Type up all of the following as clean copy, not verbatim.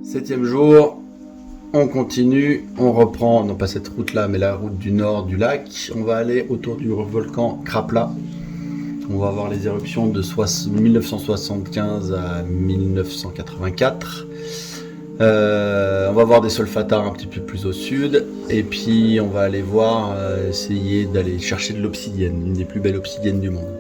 Septième jour, on continue, on reprend, non pas cette route-là, mais la route du nord du lac. On va aller autour du volcan Krapla. On va voir les éruptions de 1975 à 1984. On va voir des solfatares un petit peu plus au sud. Et puis on va aller voir, essayer d'aller chercher de l'obsidienne, une des plus belles obsidiennes du monde.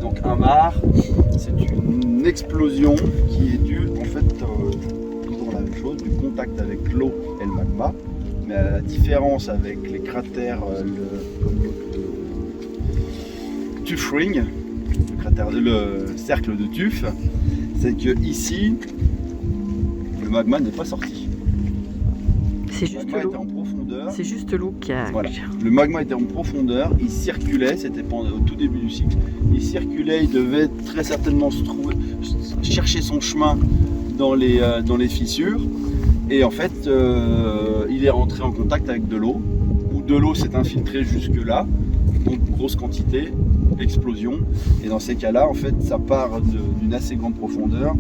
Donc un mar, c'est une explosion qui est due en fait toujours la même chose, du contact avec l'eau et le magma. Mais la différence avec les cratères comme le Tuff Ring, le cercle de Tuff, c'est que ici le magma n'est pas sorti. C'est Le juste magma était l'eau. en profondeur. C'est juste l'eau qui a. Voilà. Le magma était en profondeur, il circulait, c'était au tout début du cycle. Il circulait, il devait très certainement chercher son chemin dans les fissures. Et en fait, il est rentré en contact avec de l'eau, ou de l'eau s'est infiltrée jusque là, donc grosse quantité, explosion. Et dans ces cas-là, en fait, ça part d'une assez grande profondeur.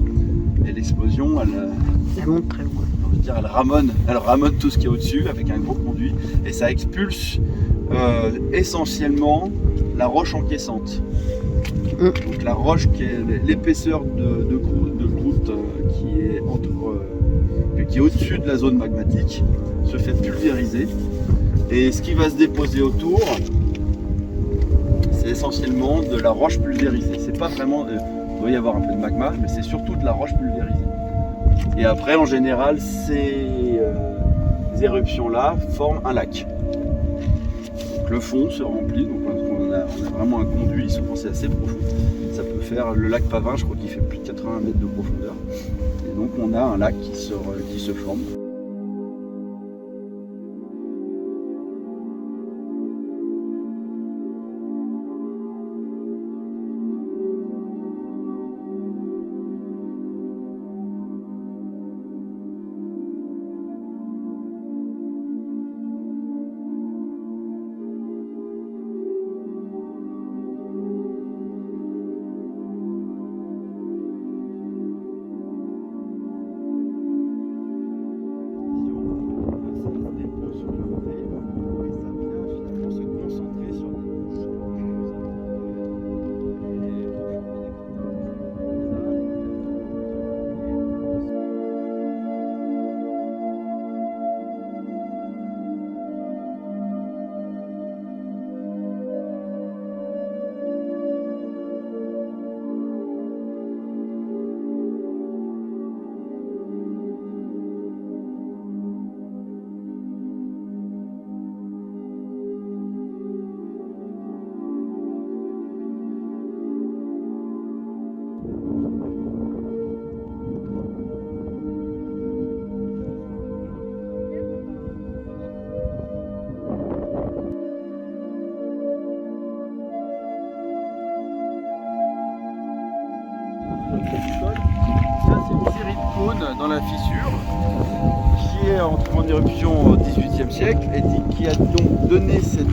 Et l'explosion, Elle monte très loin. elle ramone tout ce qui est au-dessus avec un gros conduit et ça expulse essentiellement la roche encaissante. Donc la roche qui est l'épaisseur de croûte qui est au-dessus de la zone magmatique se fait pulvériser et ce qui va se déposer autour, c'est essentiellement de la roche pulvérisée. C'est pas vraiment, il doit y avoir un peu de magma, mais c'est surtout de la roche pulvérisée. Et après, en général, ces éruptions-là forment un lac. Donc, le fond se remplit, donc on a vraiment un conduit, souvent c'est assez profond. Ça peut faire, le lac Pavin, je crois qu'il fait plus de 80 mètres de profondeur. Et donc on a un lac qui se forme. Ça, c'est une série de cônes dans la fissure qui est entrée en éruption au XVIIIe siècle et qui a donc donné cette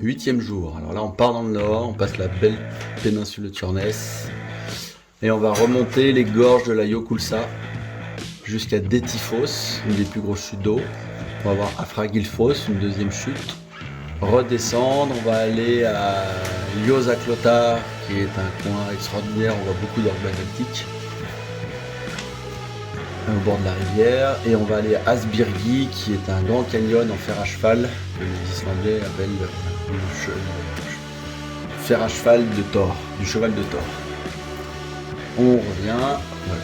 8e jour. Alors là, on part dans le nord, on passe la belle péninsule de Turnès et on va remonter les gorges de la Yokulsa jusqu'à Détifos, une des plus grosses chutes d'eau. On va voir Afragilfos, une deuxième chute. Redescendre, on va aller à Ljosa-Klota, qui est un coin extraordinaire, on voit beaucoup d'orgues basaltiques au bord de la rivière, et on va aller à Asbyrgi, qui est un grand canyon en fer à cheval, que les Islandais appellent le fer à cheval de Thor, du cheval de Thor. On revient, voilà.